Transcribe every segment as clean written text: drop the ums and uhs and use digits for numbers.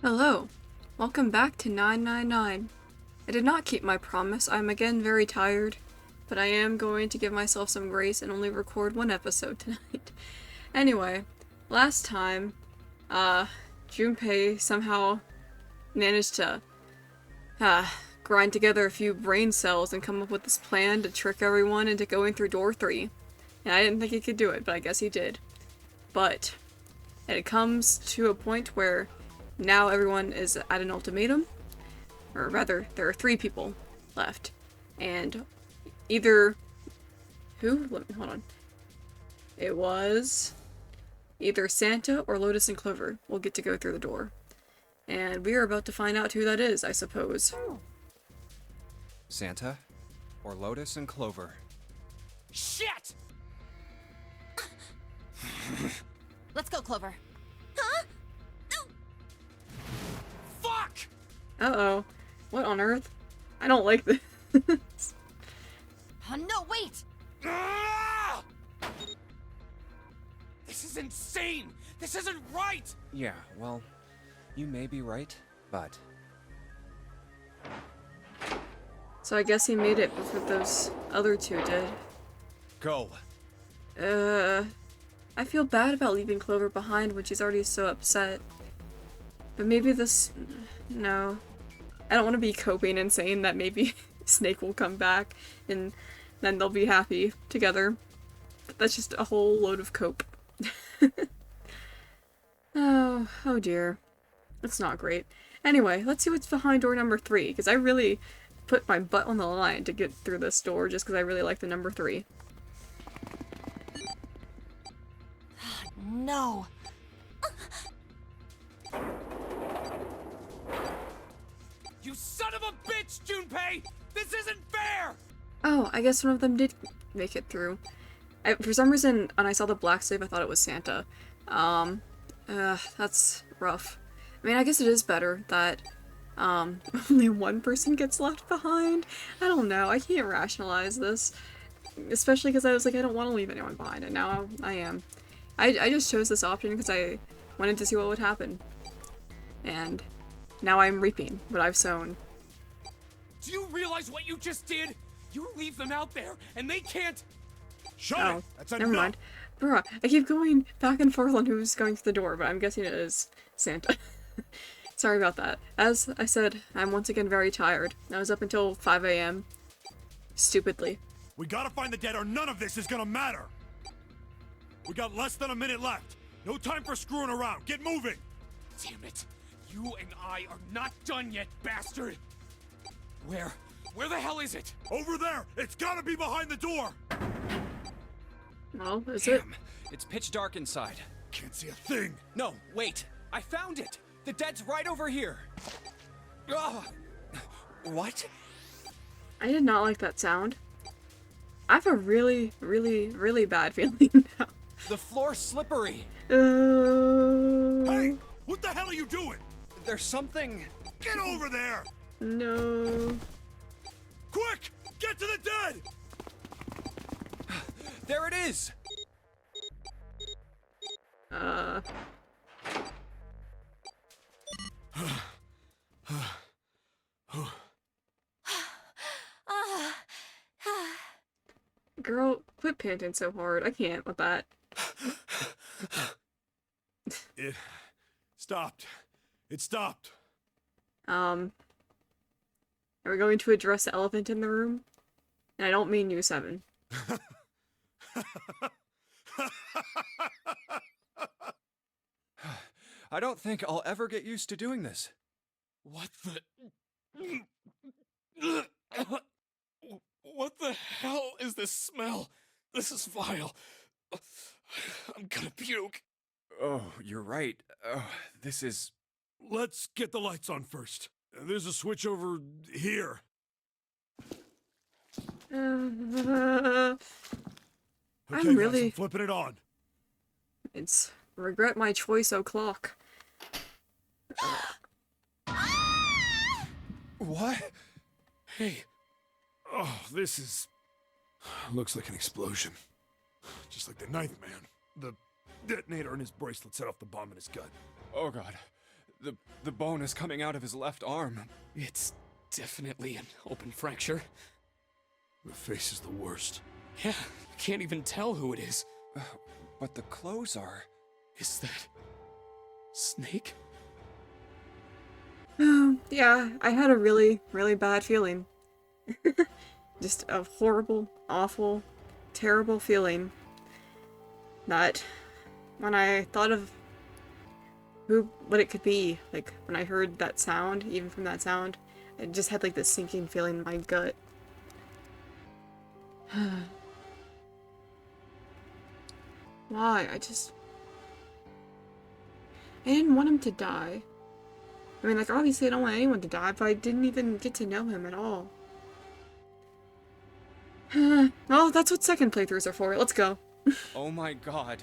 Hello, welcome back to 999. I did not keep my promise. I'm again very tired, but I am going to give myself some grace and only record one episode tonight. Anyway, last time, Junpei somehow managed to, grind together a few brain cells and come up with this plan to trick everyone into going through door 3. And I didn't think he could do it, but I guess he did. But it comes to a point where now everyone is at an ultimatum, or rather, there are 3 people left, and either hold on. It was either Santa or Lotus and Clover will get to go through the door, and we are about to find out who that is, I suppose. Santa or Lotus and Clover? Shit! Let's go, Clover. Fuck! Uh-oh. What on earth? I don't like this. No, wait! Ah! This is insane! This isn't right! Yeah, well, you may be right, but... So I guess he made it before those other 2 did. Go. I feel bad about leaving Clover behind when she's already so upset. But maybe this... No. I don't want to be coping and saying that maybe Snake will come back and then they'll be happy together. That's just a whole load of cope. Oh dear. That's not great. Anyway, let's see what's behind door number 3, because I really put my butt on the line to get through this door just because I really like the number 3. No. You son of a bitch, Junpei! This isn't fair! Oh, I guess one of them did make it through. For some reason, when I saw the black slave, I thought it was Santa. That's rough. I mean, I guess it is better that, only one person gets left behind. I don't know, I can't rationalize this. Especially because I was like, I don't want to leave anyone behind, and now I am. I just chose this option because I wanted to see what would happen. And now I'm reaping what I've sown. Do you realize what you just did? You leave them out there, and they can't... Shut Oh, it! That's never enough. mind. Bruh, I keep going back and forth on who's going through the door, but I'm guessing it is Santa. Sorry about that. As I said, I'm once again very tired. I was up until 5 a.m. Stupidly. We gotta find the dead or none of this is gonna matter! We got less than a minute left. No time for screwing around. Get moving! Damn it! You and I are not done yet, bastard! Where the hell is it? Over there! It's gotta be behind the door! Well, is it? Damn, it's pitch dark inside. Can't see a thing! No, wait! I found it! The dead's right over here! Ugh. What? I did not like that sound. I have a really, really, really bad feeling now. The floor's slippery! Hey! What the hell are you doing? There's something... Get over there! No. Quick! Get to the dead! There it is! Girl, quit panting so hard. I can't with that. It stopped. It stopped. Are we going to address the elephant in the room? And I don't mean you, Seven. I don't think I'll ever get used to doing this. What the... What the hell is this smell? This is vile. I'm gonna puke. Oh, you're right. This is... Let's get the lights on first. There's a switch over here. I'm Okay, guys, really... I'm flipping it on. It's regret my choice o'clock. What? Hey. Oh, this is... Looks like an explosion. Just like the Ninth Man. The detonator in his bracelet set off the bomb in his gut. Oh god. The bone is coming out of his left arm. It's definitely an open fracture. The face is the worst. Yeah, I can't even tell who it is. But the clothes are... Is that... Snake? Yeah, I had a really, really bad feeling. Just a horrible, awful, terrible feeling that when I thought of what it could be, like when I heard that sound, even from that sound, I just had like this sinking feeling in my gut. Why? I didn't want him to die. I mean, like, obviously I don't want anyone to die, but I didn't even get to know him at all. Well, that's what second playthroughs are for. Let's go. Oh my god.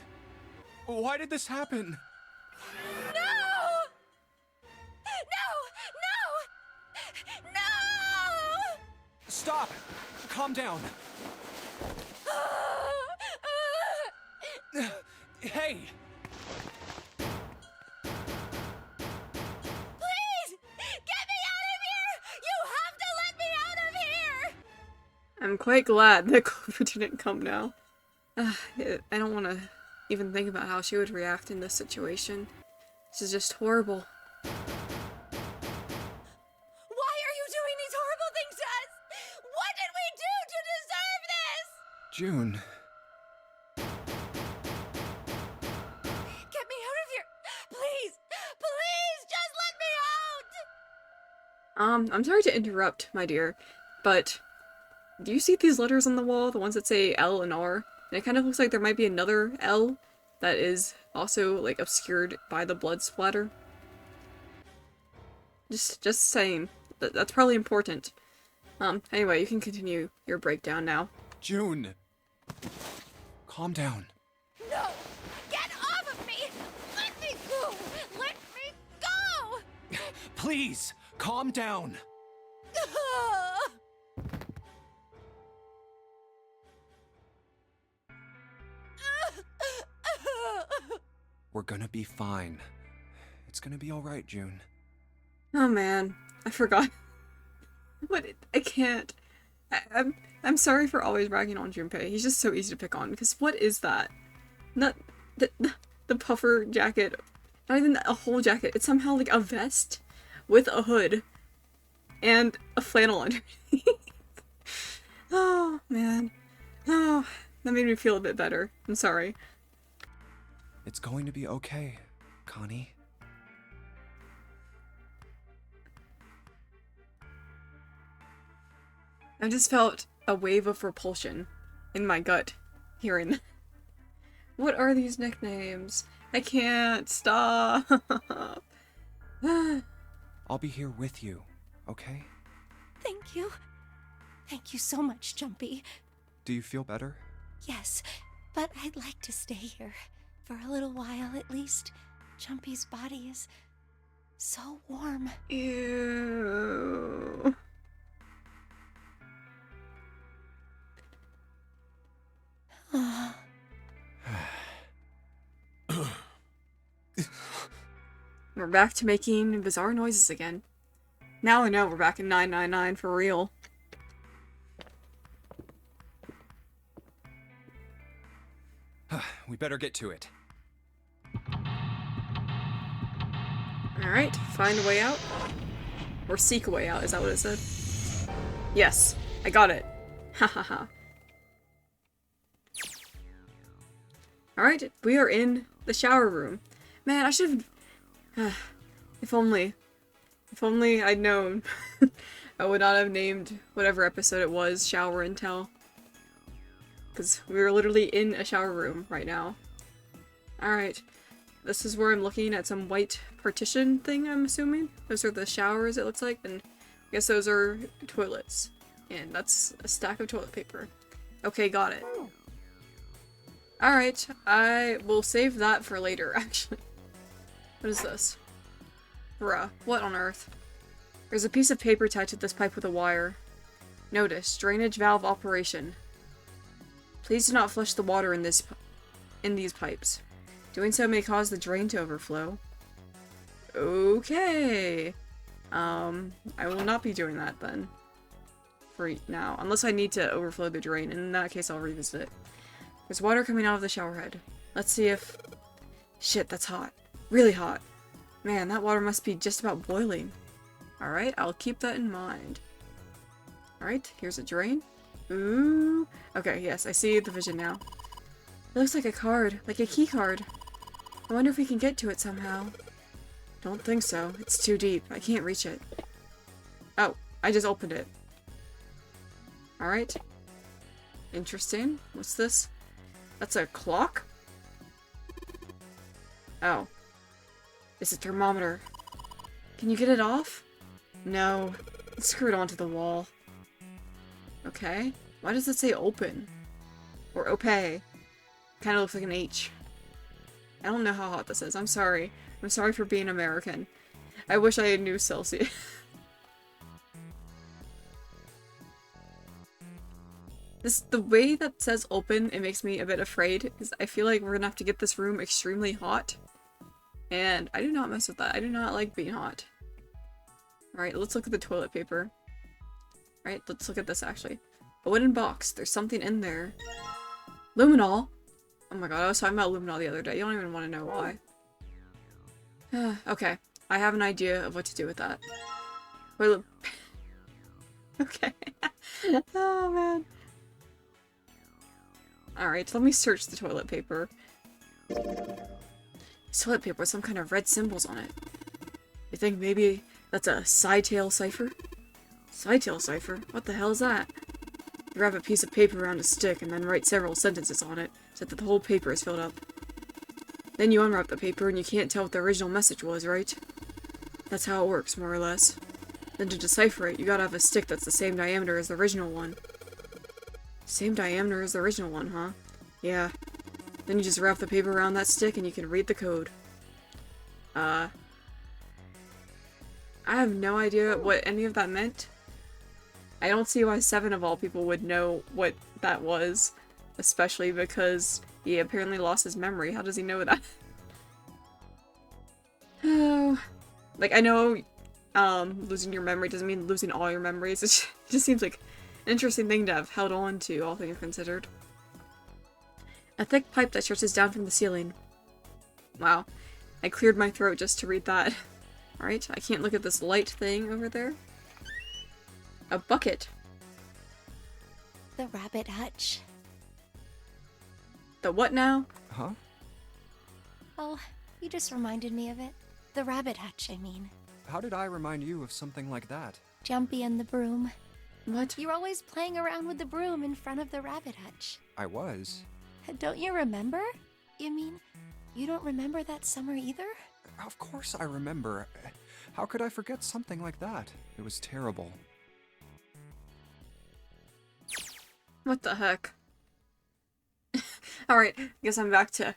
Why did this happen? No! No! No! No! Stop! Calm down. Hey! Please! Get me out of here! You have to let me out of here! I'm quite glad that Clover didn't come now. I don't want to even think about how she would react in this situation. This is just horrible. Why are you doing these horrible things to us? What did we do to deserve this? June. Get me out of here! Please! Please! Just let me out! I'm sorry to interrupt, my dear, but do you see these letters on the wall? The ones that say L and R? And it kind of looks like there might be another L that is also, like, obscured by the blood splatter. Just saying. That's probably important. Anyway, you can continue your breakdown now. June. Calm down. No! Get off of me! Let me go! Let me go! Please, calm down. We're gonna be fine. It's gonna be alright, June. Oh man, I forgot. I can't. I'm sorry for always ragging on Junpei. He's just so easy to pick on, because what is that? Not the puffer jacket. Not even a whole jacket. It's somehow like a vest with a hood and a flannel underneath. Oh man. Oh, that made me feel a bit better. I'm sorry. It's going to be okay, Connie. I just felt a wave of repulsion in my gut hearing that. What are these nicknames? I can't stop. I'll be here with you, okay? Thank you. Thank you so much, Jumpy. Do you feel better? Yes, but I'd like to stay here. For a little while, at least. Jumpy's body is so warm. Ew. We're back to making bizarre noises again. Now I know we're back in 999 for real. We better get to it. Alright, find a way out. Or seek a way out, is that what it said? Yes, I got it. Ha ha ha. Alright, we are in the shower room. Man, I should have... If only I'd known. I would not have named whatever episode it was Shower and Tell. Because we were literally in a shower room right now. Alright. This is where I'm looking at some white partition thing, I'm assuming. Those are the showers, it looks like, and I guess those are toilets. And that's a stack of toilet paper. Okay, got it. Alright, I will save that for later, actually. What is this? Bruh, what on earth? There's a piece of paper tied to this pipe with a wire. Notice, drainage valve operation. Please do not flush the water in these pipes. Doing so may cause the drain to overflow. Okay. I will not be doing that then. For now. Unless I need to overflow the drain. In that case, I'll revisit it. There's water coming out of the shower head. Let's see if... Shit, that's hot. Really hot. Man, that water must be just about boiling. Alright, I'll keep that in mind. Alright, here's a drain. Ooh. Okay, yes, I see the vision now. It looks like a card. Like a key card. I wonder if we can get to it somehow. Don't think so. It's too deep. I can't reach it. Oh, I just opened it. Alright. Interesting. What's this? That's a clock? Oh. It's a thermometer. Can you get it off? No. It's screwed onto the wall. Okay. Why does it say open? Or opaque? Kinda looks like an H. I don't know how hot this is. I'm sorry. I'm sorry for being American. I wish I knew Celsius. The way that says open, it makes me a bit afraid, because I feel like we're gonna have to get this room extremely hot. And I do not mess with that. I do not like being hot. Alright, let's look at the toilet paper. Alright, let's look at this actually. A wooden box. There's something in there. Luminol! Oh my god, I was talking about Luminol the other day. You don't even want to know why. Okay, I have an idea of what to do with that. Toilet... Okay. Oh man. Alright, let me search the toilet paper. This toilet paper with some kind of red symbols on it. You think maybe that's a Scytale cipher? Scytale cipher? What the hell is that? You wrap a piece of paper around a stick and then write several sentences on it, so that the whole paper is filled up. Then you unwrap the paper and you can't tell what the original message was, right? That's how it works, more or less. Then to decipher it, you gotta have a stick that's the same diameter as the original one. Same diameter as the original one, huh? Yeah. Then you just wrap the paper around that stick and you can read the code. I have no idea what any of that meant. I don't see why Seven of all people would know what that was. Especially because he apparently lost his memory. How does he know that? Oh. Like, I know losing your memory doesn't mean losing all your memories. It just seems like an interesting thing to have held on to, all things considered. A thick pipe that stretches down from the ceiling. Wow. I cleared my throat just to read that. Alright, I can't look at this light thing over there. A bucket. The rabbit hutch. The what now? Huh? Oh, you just reminded me of it. The rabbit hutch, I mean. How did I remind you of something like that? Jumpy and the broom. What? You're always playing around with the broom in front of the rabbit hutch. I was. Don't you remember? You mean, you don't remember that summer either? Of course I remember. How could I forget something like that? It was terrible. What the heck? Alright, I guess I'm back to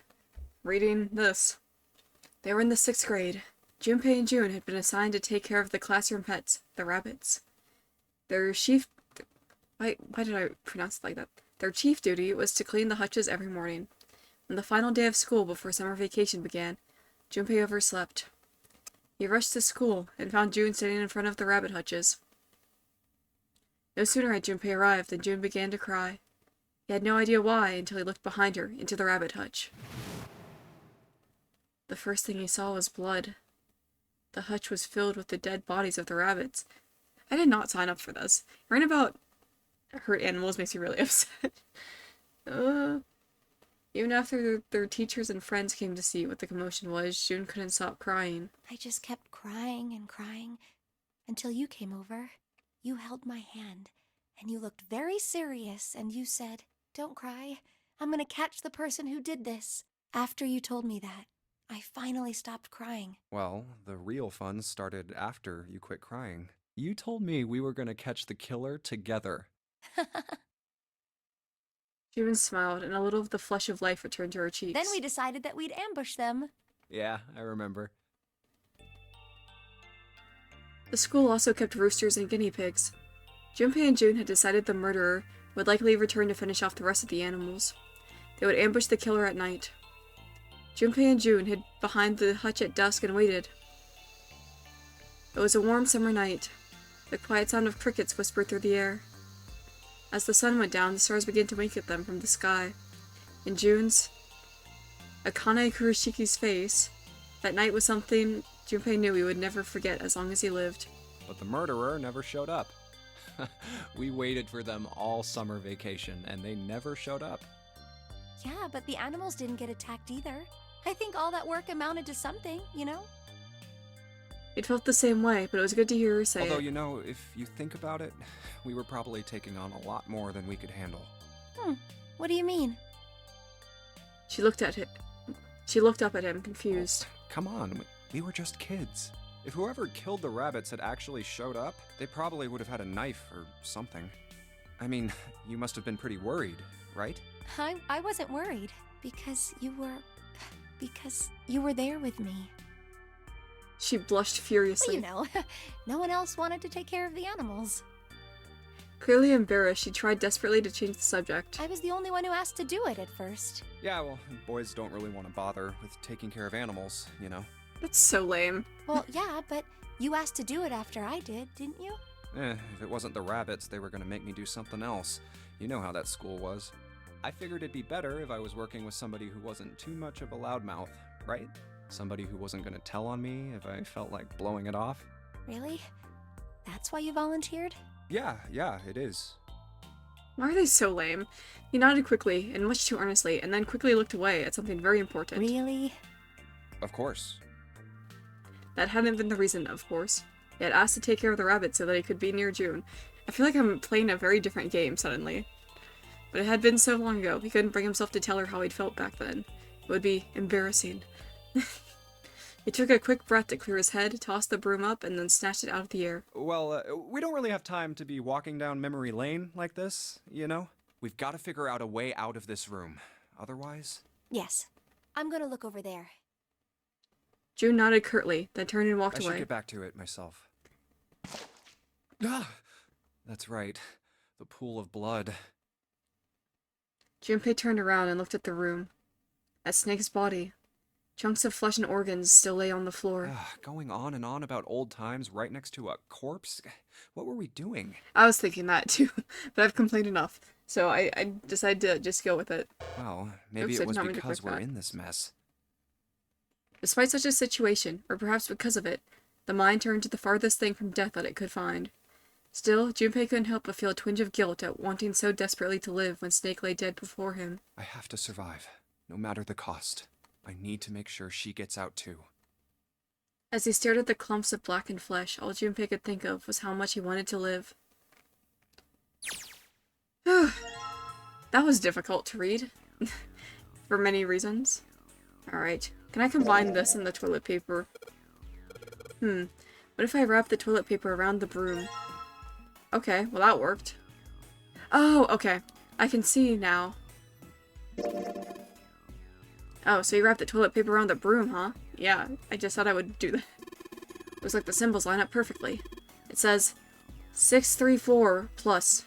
reading this. They were in the 6th grade. Junpei and June had been assigned to take care of the classroom pets, the rabbits. Their chief... Why did I pronounce it like that? Their chief duty was to clean the hutches every morning. On the final day of school before summer vacation began, Junpei overslept. He rushed to school and found June sitting in front of the rabbit hutches. No sooner had Junpei arrived than June began to cry. He had no idea why until he looked behind her into the rabbit hutch. The first thing he saw was blood. The hutch was filled with the dead bodies of the rabbits. I did not sign up for this. Writing about hurt animals makes me really upset. Even after their teachers and friends came to see what the commotion was, June couldn't stop crying. I just kept crying and crying until you came over. You held my hand, and you looked very serious, and you said, "Don't cry. I'm gonna catch the person who did this." After you told me that, I finally stopped crying. Well, the real fun started after you quit crying. You told me we were gonna catch the killer together. June smiled, and a little of the flush of life returned to her cheeks. Then we decided that we'd ambush them. Yeah, I remember. The school also kept roosters and guinea pigs. Junpei and June had decided the murderer would likely return to finish off the rest of the animals. They would ambush the killer at night. Junpei and June hid behind the hutch at dusk and waited. It was a warm summer night. The quiet sound of crickets whispered through the air. As the sun went down, the stars began to wink at them from the sky. In June's, Akane Kuroshiki's face, that night was something Junpei knew he would never forget as long as he lived. But the murderer never showed up. We waited for them all summer vacation, and they never showed up. Yeah, but the animals didn't get attacked either. I think all that work amounted to something, you know? It felt the same way, but it was good to hear her say Although, it. you know, if you think about it, we were probably taking on a lot more than we could handle. What do you mean? She looked at him. She looked up at him, confused. Come on, we were just kids. If whoever killed the rabbits had actually showed up, they probably would have had a knife or something. I mean, you must have been pretty worried, right? I wasn't worried because you were there with me. She blushed Well, furiously. you know, no one else wanted to take care of the animals. Clearly embarrassed, she tried desperately to change the subject. I was the only one who asked to do it at first. Yeah, well, boys don't really want to bother with taking care of animals, you know. That's so lame. Well, yeah, but you asked to do it after I did, didn't you? If it wasn't the rabbits, they were gonna make me do something else. You know how that school was. I figured it'd be better if I was working with somebody who wasn't too much of a loudmouth, right? Somebody who wasn't gonna tell on me if I felt like blowing it off. Really? That's why you volunteered? Yeah, it is. Why are they so lame? He nodded quickly, and much too earnestly, and then quickly looked away at something very important. Really? Of course. That hadn't been the reason, of course. He had asked to take care of the rabbit so that he could be near June. I feel like I'm playing a very different game suddenly. But it had been so long ago, he couldn't bring himself to tell her how he'd felt back then. It would be embarrassing. He took a quick breath to clear his head, tossed the broom up, and then snatched it out of the air. Well, we don't really have time to be walking down memory lane like this, you know? We've got to figure out a way out of this room. Otherwise... Yes. I'm gonna look over there. June nodded curtly, then turned and walked I should away. get back to it myself. Ah! That's right. The pool of blood. Junpei turned around and looked at the room. At Snake's body. Chunks of flesh and organs still lay on the floor. Going on and on about old times right next to a corpse? What were we doing? I was thinking that too, but I've complained enough. So I decided to just go with it. Well, maybe Oops, I it was did not mean to because click we're that. in this mess. Despite such a situation, or perhaps because of it, the mind turned to the farthest thing from death that it could find. Still, Junpei couldn't help but feel a twinge of guilt at wanting so desperately to live when Snake lay dead before him. I have to survive, no matter the cost. I need to make sure she gets out too. As he stared at the clumps of blackened flesh, all Junpei could think of was how much he wanted to live. That was difficult to read. For many reasons. Alright, can I combine this and the toilet paper? What if I wrap the toilet paper around the broom? Okay, well that worked. Oh, okay. I can see now. Oh, so you wrap the toilet paper around the broom, huh? Yeah, I just thought I would do that. Looks like the symbols line up perfectly. It says 634 plus.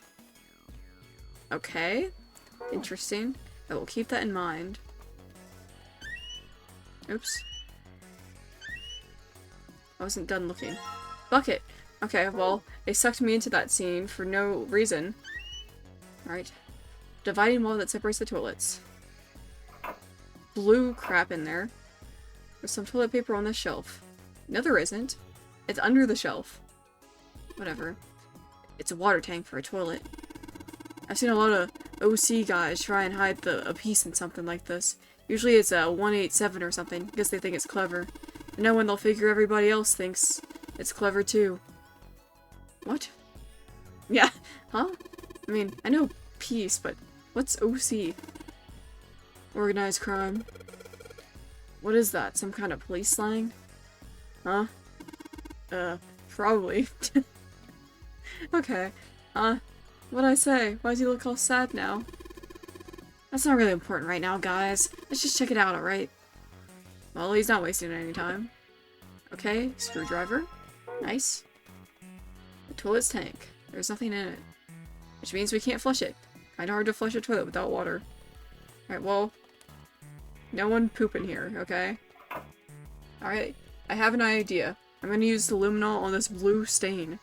Okay. Interesting. I will keep that in mind. Oops. I wasn't done looking. Bucket! Okay, well, they sucked me into that scene for no reason. Alright. Dividing wall that separates the toilets. Blue crap in there. There's some toilet paper on the shelf. No, there isn't. It's under the shelf. Whatever. It's a water tank for a toilet. I've seen a lot of OC guys try and hide a piece in something like this. Usually it's a 187 or something, because they think it's clever. And then when they'll figure everybody else thinks it's clever too. What? Yeah, huh? I mean, I know peace, but what's OC? Organized crime. What is that? Some kind of police slang? Huh? Probably. Okay. What'd I say? Why does he look all sad now? That's not really important right now, guys. Let's just check it out, alright? Well, he's not wasting any time. Okay, screwdriver. Nice. The toilet's tank. There's nothing in it. Which means we can't flush it. Kinda hard to flush a toilet without water. Alright, well... No one poop in here, okay? Alright, I have an idea. I'm gonna use the luminol on this blue stain.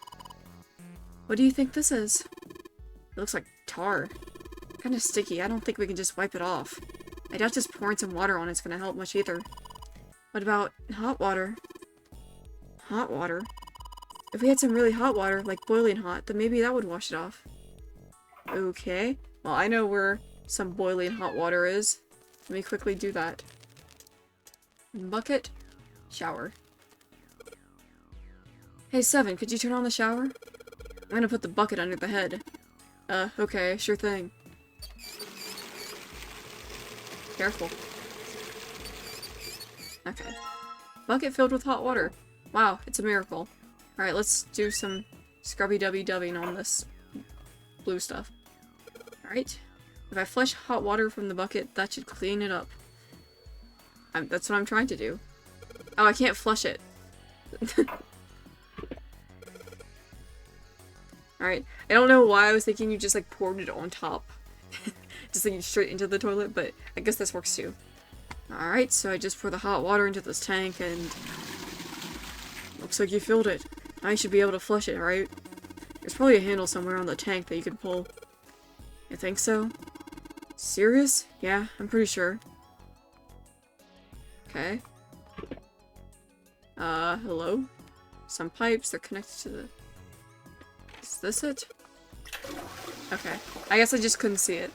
What do you think this is? It looks like tar. Kinda sticky. I don't think we can just wipe it off. I doubt just pouring some water on it's gonna help much either. What about hot water? Hot water? If we had some really hot water, like boiling hot, then maybe that would wash it off. Okay. Well, I know where some boiling hot water is. Let me quickly do that. Bucket. Shower. Hey, Seven, could you turn on the shower? I'm gonna put the bucket under the head. Okay, sure thing. Careful. Okay. Bucket filled with hot water. Wow, it's a miracle. Alright, let's do some scrubby-dubby-dubbing on this blue stuff. Alright. If I flush hot water from the bucket, that should clean it up. That's what I'm trying to do. Oh, I can't flush it. Alright. I don't know why I was thinking you just like poured it on top. Just like straight into the toilet, but I guess this works too. Alright, so I just pour the hot water into this tank and... Looks like you filled it. Now you should be able to flush it, right? There's probably a handle somewhere on the tank that you could pull. You think so? Serious? Yeah, I'm pretty sure. Okay. Hello? Some pipes, they're connected to the... Is this it? Okay. I guess I just couldn't see it.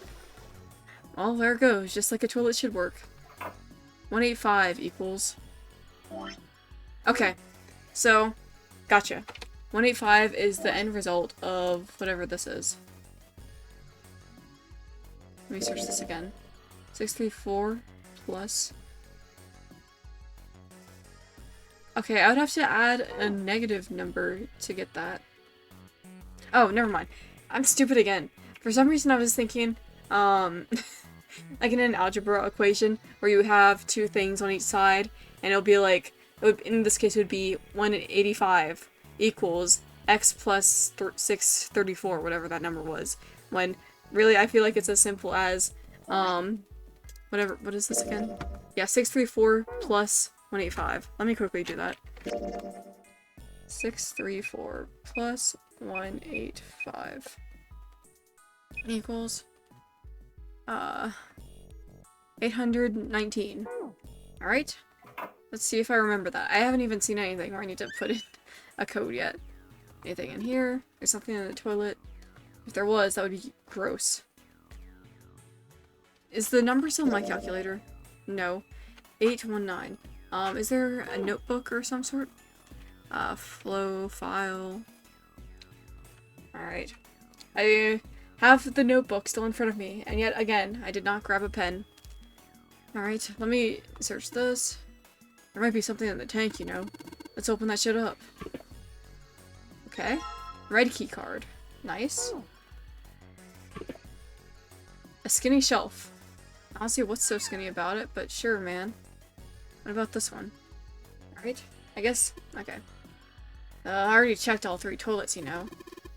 Well, there it goes, just like a toilet should work. 185 equals... Okay. So, gotcha. 185 is the end result of whatever this is. Let me search this again. 634 plus... Okay, I would have to add a negative number to get that. Oh, never mind. I'm stupid again. For some reason I was thinking, like in an algebra equation, where you have two things on each side, and it'll be like, in this case it would be 185 equals x plus 634, whatever that number was. When, really, I feel like it's as simple as, whatever, what is this again? Yeah, 634 plus 185. Let me quickly do that. 634 plus 185 equals 819. Alright. Let's see if I remember that. I haven't even seen anything where I need to put in a code yet. Anything in here? There's something in the toilet. If there was, that would be gross. Is the number still on my calculator? No. 819. Is there a notebook or some sort? Flow file. Alright. I have the notebook still in front of me, and yet again, I did not grab a pen. Alright, let me search this. There might be something in the tank, you know. Let's open that shit up. Okay. Red key card. Nice. A skinny shelf. I don't see what's so skinny about it, but sure, man. What about this one? Alright. I guess. Okay. I already checked all three toilets, you know.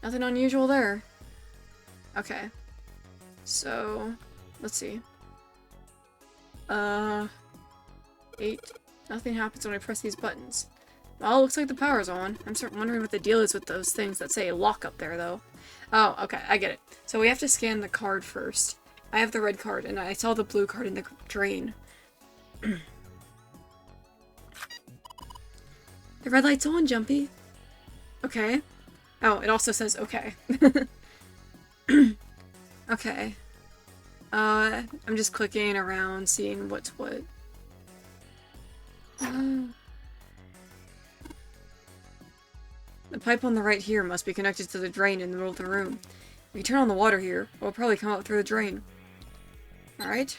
Nothing unusual there. Okay. So, let's see. 8. Nothing happens when I press these buttons. Well, looks like the power's on. I'm sort of wondering what the deal is with those things that say lock up there, though. Oh, okay, I get it. So we have to scan the card first. I have the red card, and I saw the blue card in the drain. The red light's on, Jumpy. Okay. Oh, it also says okay. Okay. I'm just clicking around, seeing what's what. The pipe on the right here must be connected to the drain in the middle of the room. If you turn on the water here, it will probably come out through the drain. Alright.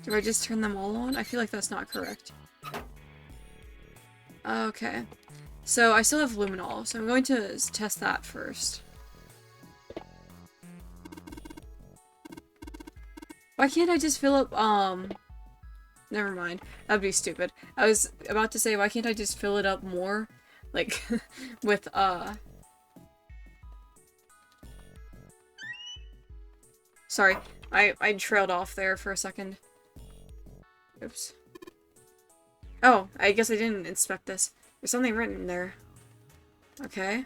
Do I just turn them all on? I feel like that's not correct. Okay. So I still have luminol, so I'm going to test that first. Why can't I just fill up, never mind. That'd be stupid. I was about to say, why can't I just fill it up more? Like, with, Sorry, I trailed off there for a second. Oops. Oh, I guess I didn't inspect this. There's something written in there. Okay.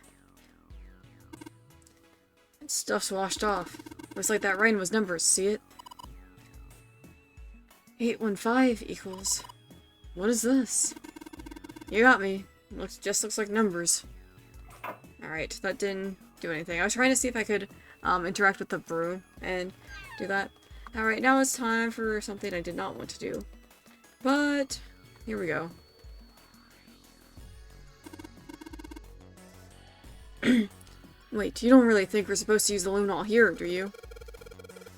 Stuff's washed off. Looks like that writing was numbers, see it? 815 equals... What is this? You got me. Just looks like numbers. Alright, that didn't do anything. I was trying to see if I could interact with the brew and do that. Alright, now it's time for something I did not want to do. But, here we go. Wait, you don't really think we're supposed to use the luminol here, do you?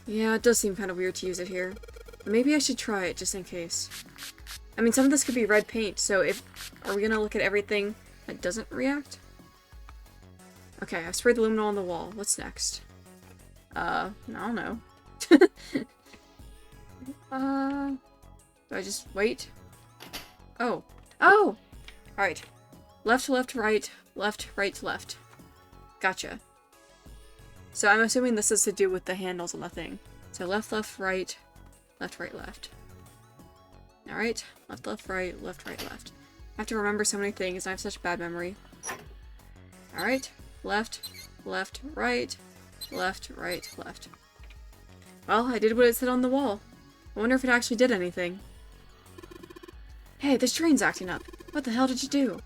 Yeah, it does seem kind of weird to use it here. Maybe I should try it, just in case. I mean, some of this could be red paint, so are we gonna look at everything that doesn't react? Okay, I've sprayed the luminol on the wall. What's next? I don't know. Do I just wait? Oh. Oh! Alright. Left to left, right. Left, right, left. Gotcha. So I'm assuming this is to do with the handles on the thing. So left, left, right. Left, right, left. Alright. Left, left, right. Left, right, left. I have to remember so many things. I have such bad memory. Alright. Left, left, right. Left, right, left. Well, I did what it said on the wall. I wonder if it actually did anything. Hey, this train's acting up. What the hell did you do?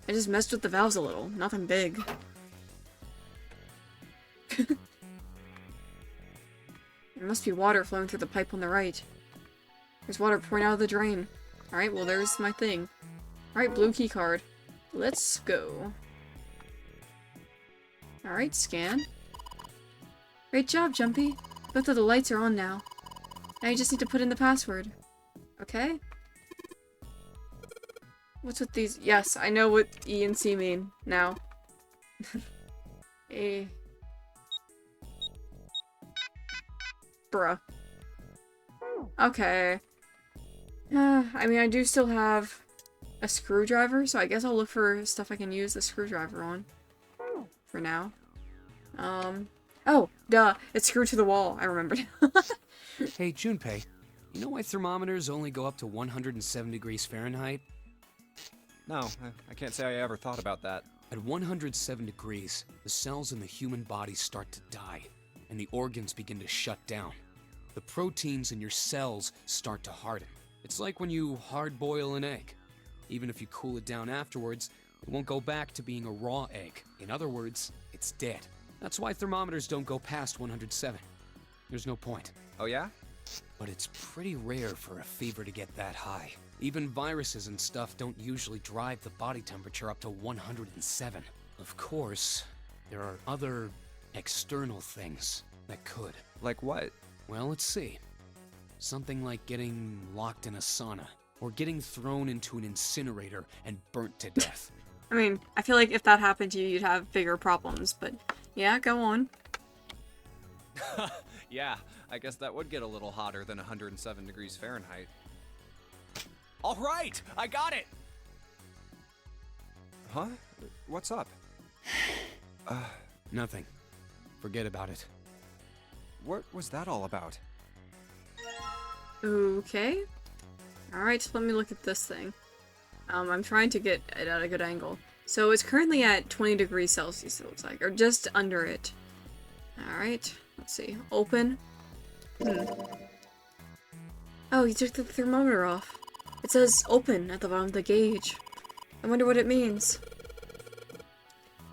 I just messed with the valves a little. Nothing big. There must be water flowing through the pipe on the right. There's water pouring out of the drain. Alright, well there's my thing. Alright, blue key card. Let's go. Alright, scan. Great job, Jumpy. Both of the lights are on now. Now you just need to put in the password. Okay? What's with these? Yes, I know what E and C mean now. A. Bruh. Okay. I mean, I do still have a screwdriver, so I guess I'll look for stuff I can use the screwdriver on. For now. Oh, duh. It's screwed to the wall. I remembered. Hey, Junpei, you know why thermometers only go up to 107 degrees Fahrenheit? No, I can't say I ever thought about that. At 107 degrees, the cells in the human body start to die, and the organs begin to shut down. The proteins in your cells start to harden. It's like when you hard-boil an egg. Even if you cool it down afterwards, it won't go back to being a raw egg. In other words, it's dead. That's why thermometers don't go past 107. There's no point. Oh yeah? But it's pretty rare for a fever to get that high. Even viruses and stuff don't usually drive the body temperature up to 107. Of course, there are other external things that could. Like what? Well, let's see. Something like getting locked in a sauna, or getting thrown into an incinerator and burnt to death. I mean, I feel like if that happened to you, you'd have bigger problems, but yeah, go on. Yeah, I guess that would get a little hotter than 107 degrees Fahrenheit. All right, I got it! Huh? What's up? Nothing. Forget about it. What was that all about? Okay. Alright, let me look at this thing. I'm trying to get it at a good angle. So it's currently at 20 degrees Celsius, it looks like, or just under it. Alright, let's see. Open. Oh, you took the thermometer off. It says open at the bottom of the gauge. I wonder what it means.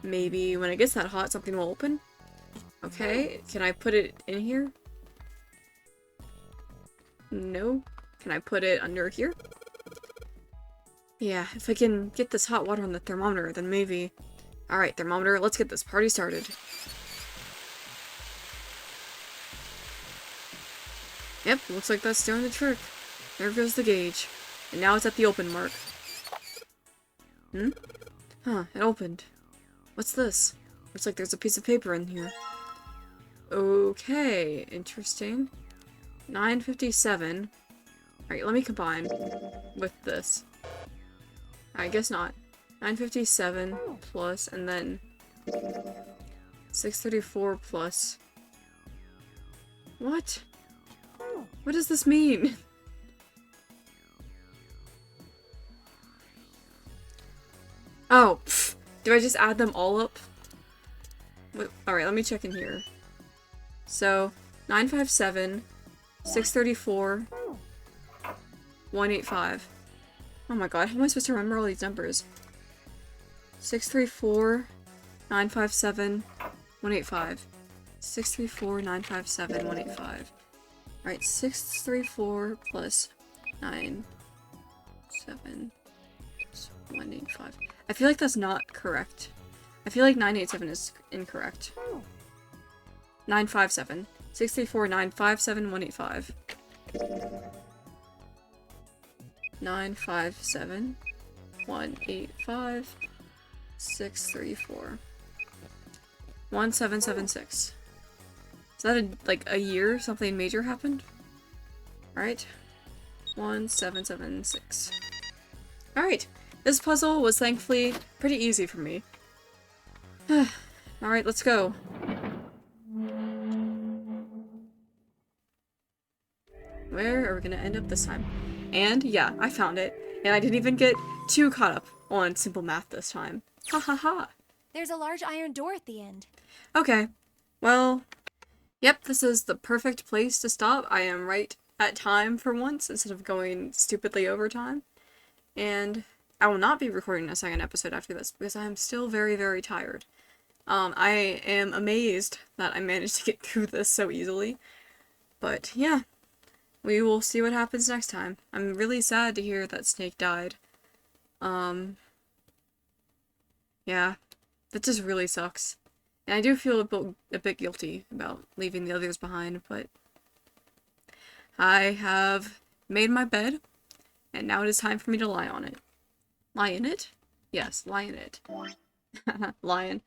Maybe when it gets that hot, something will open? Okay, can I put it in here? No. Can I put it under here? Yeah, if I can get this hot water on the thermometer, then maybe... Alright, thermometer, let's get this party started. Yep, looks like that's doing the trick. There goes the gauge. And now it's at the open mark. Huh, it opened. What's this? Looks like there's a piece of paper in here. Okay, interesting. 957. Alright, let me combine with this. I guess not. 957 plus, and then 634 plus. What? What does this mean? Oh, do I just add them all up? Alright, let me check in here. So, 957, 634, 185. Oh my god, how am I supposed to remember all these numbers? 634, 957, 185. 634, 957, 185. Alright, 634 plus 97 is 185. I feel like that's not correct. I feel like 987 is incorrect. 957. 634, 957, 185. 957, 185, 634. 1776. Is that like a year something major happened? Alright. 1776. Alright. This puzzle was thankfully pretty easy for me. Alright, let's go. Where are we gonna end up this time? And yeah, I found it. And I didn't even get too caught up on simple math this time. Ha ha ha. There's a large iron door at the end. Okay. Well, yep, this is the perfect place to stop. I am right at time for once instead of going stupidly over time. And I will not be recording a second episode after this because I am still very, very tired. I am amazed that I managed to get through this so easily. But yeah, we will see what happens next time. I'm really sad to hear that Snake died. Yeah, that just really sucks. And I do feel a bit guilty about leaving the others behind, but I have made my bed, and now it is time for me to lie on it. Lie in it? Yes, lie in it. Lion.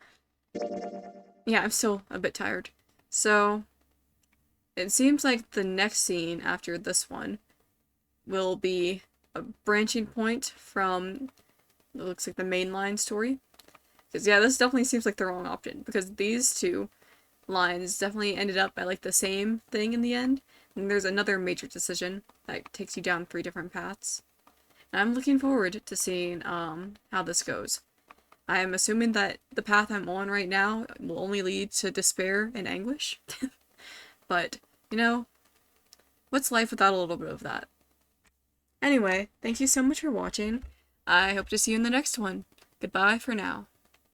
Yeah, I'm still a bit tired. So, it seems like the next scene after this one will be a branching point from, it looks like the mainline story. Because yeah, this definitely seems like the wrong option, because these two lines definitely ended up at like the same thing in the end, and there's another major decision that takes you down 3 different paths. And I'm looking forward to seeing how this goes. I am assuming that the path I'm on right now will only lead to despair and anguish. But, you know, what's life without a little bit of that? Anyway, thank you so much for watching. I hope to see you in the next one. Goodbye for now.